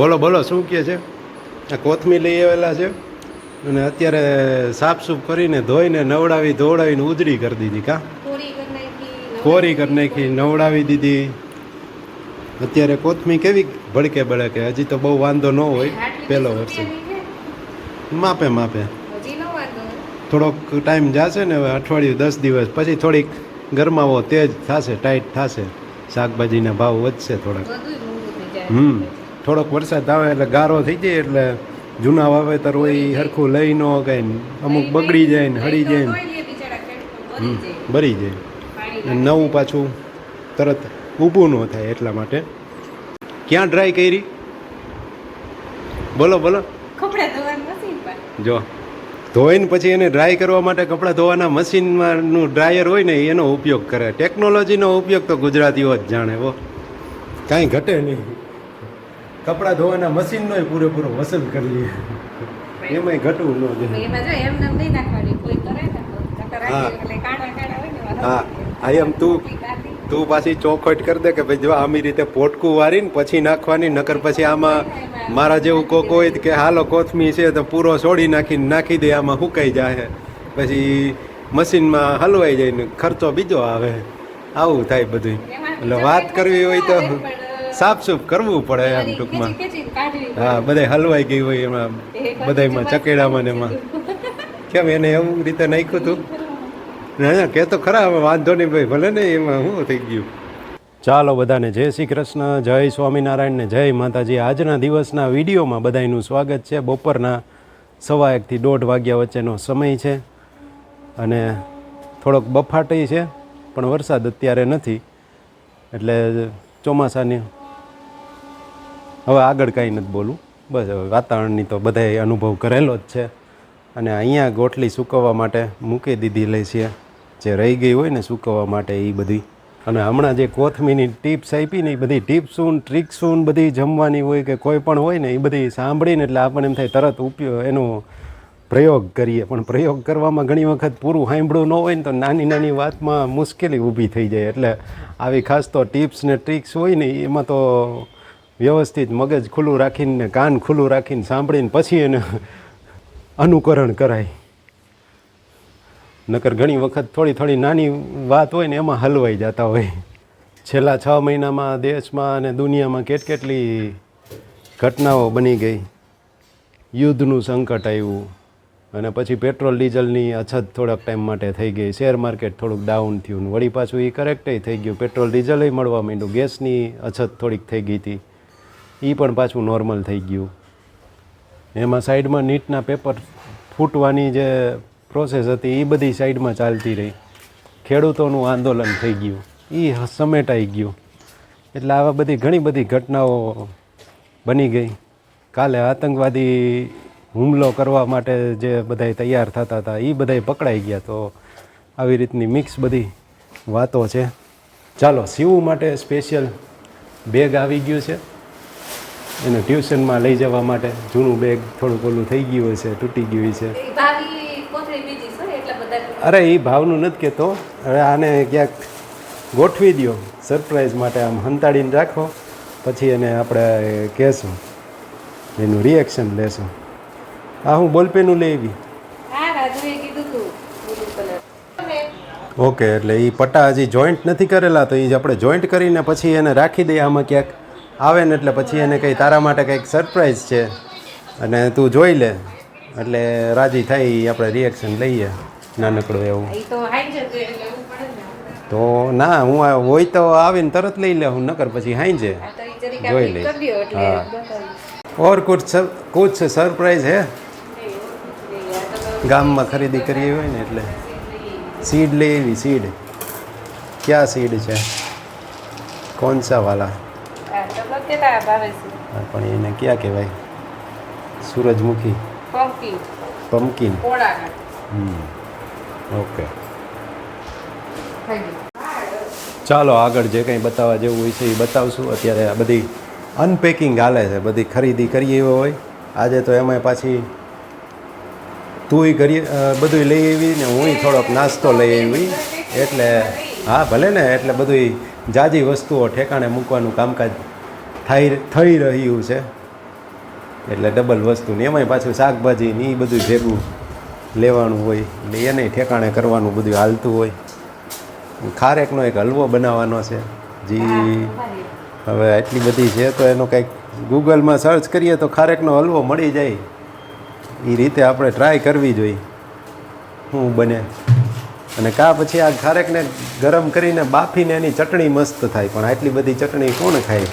બોલો બોલો શું કહે છે? આ કોથમીર લઈ આવેલા છે અને અત્યારે સાફસૂફ કરીને ધોઈને નવડાવી ધોવડાવીને ઉજળી કરી દીધી. કા કોરી કરી નાખી, નવડાવી દીધી. અત્યારે કોથમી કેવી ભડકે બળકે? હજી તો બહુ વાંધો ન હોય, પહેલો વર્ષે માપે માપે. થોડોક ટાઈમ જશે ને, હવે અઠવાડિયું 10 દિવસ પછી થોડીક ગરમાવો તેજ થશે, ટાઈટ થશે, શાકભાજીના ભાવ વધશે થોડાક. થોડોક વરસાદ આવે એટલે ગારો થઈ જાય, એટલે જૂના વાવેતર હોય એ હરખું લઈ ન ગઈ, અમુક બગડી જાય ને હળી જાય ને ભરી જાય, નવું પાછું તરત ઊભું ન થાય. એટલા માટે ક્યાં ડ્રાય કરી? બોલો બોલો. જો ધોઈને પછી એને ડ્રાય કરવા માટે કપડાં ધોવાના મશીનમાંનું ડ્રાયર હોય ને એનો ઉપયોગ કરે. ટેકનોલોજીનો ઉપયોગ તો ગુજરાતીઓ જ જાણે. હો, કાંઈ ઘટે નહીં. કપડાં ધોવાના મશીનનો પૂરેપૂરો વસૂલ કરી લઈએ, એમાંય ઘટવું ન જોઈએ. હા હા, એમ તું પાછી ચોખવટ કરી દે કે ભાઈ જો આમી રીતે પોટકું વારીને પછી નાખવાની, નકર પછી આમાં મારા જેવું કોક હોય કે હાલો કોથમી છે તો પૂરો છોડી નાખીને નાખી દે, આમાં સુકાઈ જાય, પછી મશીનમાં હલવાઈ જાય ને ખર્ચો બીજો આવે. આવું થાય બધું. એટલે વાત કરવી હોય તો સાફસૂફ કરવું પડે એમ ટૂંકમાં. હા, બધા હલવાઈ ગઈ હોય એમાં, બધામાં ચકેડામાં ને એમાં. કેમ એને એવું રીતે નાખ્યું હતું? ના કે તો ખરા, હવે વાંધો નહીં ભાઈ, ભલે ને એમાં શું થઈ ગયું. ચાલો બધાને જય શ્રી કૃષ્ણ, જય સ્વામિનારાયણ ને જય માતાજી. આજના દિવસના વિડીયોમાં બધાનું સ્વાગત છે. બપોરના 1:15 થી 1:30 વાગ્યા વચ્ચેનો સમય છે અને થોડોક બફાટી છે, પણ વરસાદ અત્યારે નથી. એટલે ચોમાસાની હવે આગળ કાંઈ નથી બોલું, બસ હવે વાતાવરણની તો બધાએ અનુભવ કરેલો જ છે. અને અહીંયા ગોઠલી સૂકવવા માટે મૂકી દીધી લઈ છે, જે રહી ગઈ હોય ને સૂકવવા માટે એ બધી. અને હમણાં જે કોથમીની ટિપ્સ આપી ને એ બધી ટિપ્સું ટ્રિક્સું બધી જમવાની હોય કે કોઈ પણ હોય ને એ બધી સાંભળીને એટલે આપણને એમ થાય તરત એનો પ્રયોગ કરીએ. પણ પ્રયોગ કરવામાં ઘણી વખત પૂરું સાંભળવું ન હોય ને તો નાની નાની વાતમાં મુશ્કેલી ઊભી થઈ જાય. એટલે આવી ખાસ તો ટિપ્સ ને ટ્રિક્સ હોય ને એમાં તો વ્યવસ્થિત મગજ ખુલ્લું રાખીને, કાન ખુલ્લું રાખીને સાંભળીને પછી એને અનુકરણ કરાય. નકર ઘણી વખત થોડી થોડી નાની વાત હોય ને એમાં હલવાઈ જતા હોય. છેલ્લા 6 મહિનામાં દેશમાં અને દુનિયામાં કેટલી ઘટનાઓ બની ગઈ. યુદ્ધનું સંકટ આવ્યું અને પછી પેટ્રોલ ડીઝલની અછત થોડાક ટાઈમ માટે થઈ ગઈ. શેર માર્કેટ થોડુંક ડાઉન થયું, વળી પાછું એ કરેક્ટય થઈ ગયું, પેટ્રોલ ડીઝલય મળવા માંડ્યું. ગેસની અછત થોડીક થઈ ગઈ હતી, એ પણ પાછું નોર્મલ થઈ ગયું. એમાં સાઈડમાં નીટના પેપર ફૂટવાની જે પ્રોસેસ હતી એ બધી સાઈડમાં ચાલતી રહી. ખેડૂતોનું આંદોલન થઈ ગયું, એ સમેટાઈ ગયું. એટલે આવા બધી ઘણી બધી ઘટનાઓ બની ગઈ. કાલે આતંકવાદી હુમલો કરવા માટે જે બધાય તૈયાર થતા હતા એ બધાય પકડાઈ ગયા. તો આવી રીતની મિક્સ બધી વાતો છે. ચાલો, શિવ માટે સ્પેશિયલ બેગ આવી ગયું છે. એને ટ્યુશનમાં લઈ જવા માટે જૂનું બેગ થોડુંક ઓલું થઈ ગયું છે, તૂટી ગયું છે. અરે એ ભાવનું નથી કહેતો, હવે આને ક્યાંક ગોઠવી દો સરપ્રાઈઝ માટે, આમ હંતાડીને રાખો, પછી એને આપણે કહેશું, એનું રિએક્શન લેશું. હા, હું બોલપેનું લઈ આવી. ઓકે, એટલે એ પટ્ટા હજી જોઈન્ટ નથી કરેલા, તો એ આપણે જોઈન્ટ કરીને પછી એને રાખી દઈએ આમાં ક્યાંક આવે ને, એટલે પછી એને કંઈ તારા માટે કંઈક સરપ્રાઈઝ છે અને તું જોઈ લે, એટલે રાજી થાય એ આપણે રિએક્શન લઈએ નાનકડું એવું. તો ના, હું હોય તો આવીને તરત લઈ લે હું, નકર પછી હાંજે જોઈ લઈશ. હા, ઓર કુછ સરપ્રાઈઝ હે? ગામમાં ખરીદી કરી હોય ને એટલે સીડ લઈ આવી. સીડ ક્યાં સીડ છે? કોણ સા વાલા? પણ એને ક્યાં કહેવાય? સૂરજમુખી, પમ્પકિન. ઓકે, ચાલો આગળ જે કંઈ બતાવવા જેવું હોય છે એ બતાવશું. અત્યારે આ બધી અનપેકિંગ હાલે છે, બધી ખરીદી કરીએ હોય. આજે તો એમાંય પાછી તુંય કરીએ બધું લઈ આવી ને હુંય થોડોક નાસ્તો લઈ આવી. એટલે હા ભલે ને, એટલે બધું જાજી વસ્તુઓ ઠેકાણે મૂકવાનું કામકાજ થઈ રહ્યું છે. એટલે ડબલ વસ્તુ ને એમાંય પાછું શાકભાજી ને એ બધું ભેગું લેવાનું હોય એટલે એને ઠેકાણે કરવાનું બધું હાલતું હોય. ખારેકનો એક હલવો બનાવવાનો છે જે હવે એટલી બધી છે તો એનો કંઈક ગૂગલમાં સર્ચ કરીએ તો ખારેકનો હલવો મળી જાય. એ રીતે આપણે ટ્રાય કરવી જોઈએ શું બને. અને કાં પછી આ ખારેકને ગરમ કરીને બાફીને એની ચટણી મસ્ત થાય. પણ આટલી બધી ચટણી કોણ ખાય?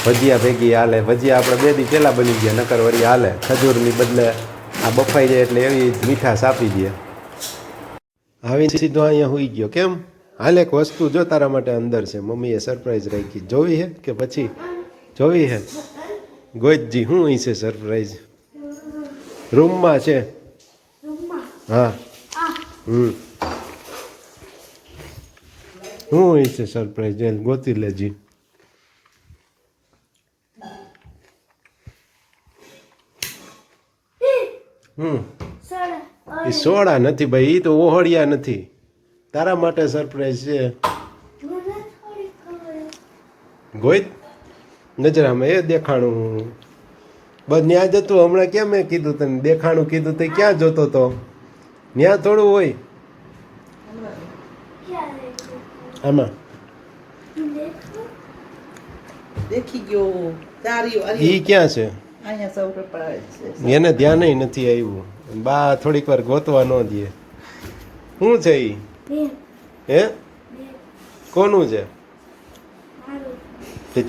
ભજીયા ભેગી હાલે. ભજીયા આપણે 2 દી પહેલાં બની ગયા, નકર વળી હાલે. ખજૂરની બદલે આ બફાઈ જાય એટલે એવી મીઠાશ આપી દે. આવીને સીધો અહીંયા હોઈ ગયો. કેમ? હાલ એક વસ્તુ જો તારા માટે અંદર છે. મમ્મીએ સરપ્રાઈઝ રાખી. જોવી હે કે પછી જોવી હે? ગોજજી શું અહીં છે સરપ્રાઈઝ? રૂમમાં છે. હા શું અહીં છે સરપ્રાઈઝ? ગોતી લેજી. એ સોડા નથી ભાઈ, એ તો ઓહળિયા નથી. તારા માટે સરપ્રાઈઝ છે. ગોઈ નજરામાં એ દેખાણું બસ ન્યા જતું. હમણાં કેમ મેં કીધું તને દેખાણું કીધું તો ક્યાં જોતો તો? ન્યા થોડું હોય આમાં. દેખી ગયો ઈ ક્યાં છે? અહીંયા સૌર પર એને ધ્યાન નથી આવ્યું. બા થોડીક વાર ગોતવા ન દે. શું છે ઈ? હે કોનું છે?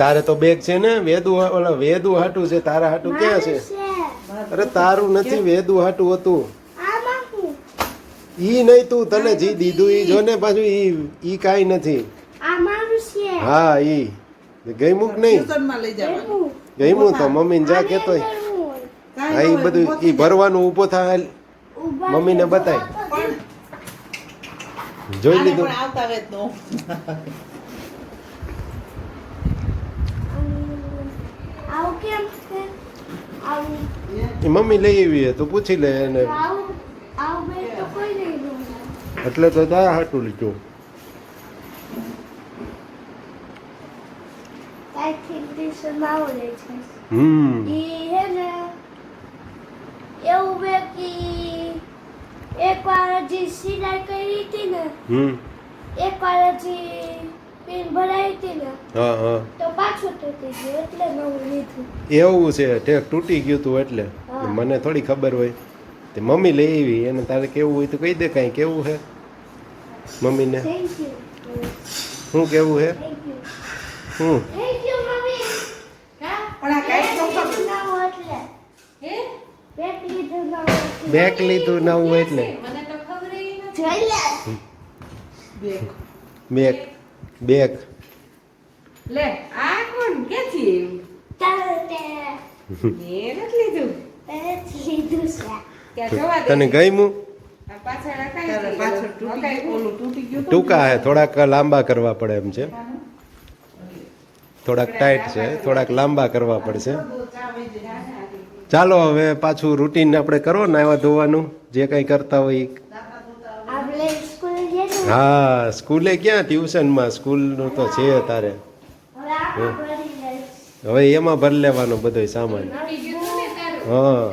તારે તો બેગ છે ને? વેદુ ઓલા વેદુ હાટું છે. તારા હાટું ક્યાં છે? અરે તારું નથી, વેદુ હાટું હતું. ઈ નહીં, તું તને જી દીધું ઈ જો ને. પાછું ઈ કાઈ નથી. હા ઈ ગઈમું કે નહીં? ગઈમું તો મમ્મીને જા કેતો. હા ઈ બધું ઈ ભરવાનું ઊભો થાય. મમ્મીને બતાય. જોઈ લીધું? મમ્મી લઈ આવી તું પૂછી લે એને. એટલે તો તારા હાટું લીધું. એકવાર હજી સિલાઈ કરી હતી ને, એકવાર હજી પિન ભરાઈ હતી ને, તો પાછું તૂટી ગયું એટલે નવું લીધું. એવું છે? ઠેક તૂટી ગયું તું એટલે? મને થોડી ખબર હોય. તે મમ્મી લઈ આવી. એને તારે કેવું હોય તો કહી દે. કાંઈ કેવું છે મમ્મીને? શું કેવું છે? શું બેગ લીધું નવું એટલે? બેગ બેગ લે આ કોણ કેથી મે નથી લીધું કે જોવા દે. તને ગઈમું? આ પાછળ તૂટી ગયું. ટૂંકા હે, થોડાક લાંબા કરવા પડે એમ છે. થોડાક ટાઈટ છે, થોડાક લાંબા કરવા પડશે. ચાલો હવે પાછું રૂટીન આપણે કરો ને આવા ધોવાનું જે કંઈ કરતા હોય. હા સ્કૂલે ક્યાં? ટ્યુશનમાં. સ્કૂલનું તો છે તારે. હવે એમાં ભરી લેવાનો બધો સામાન. હા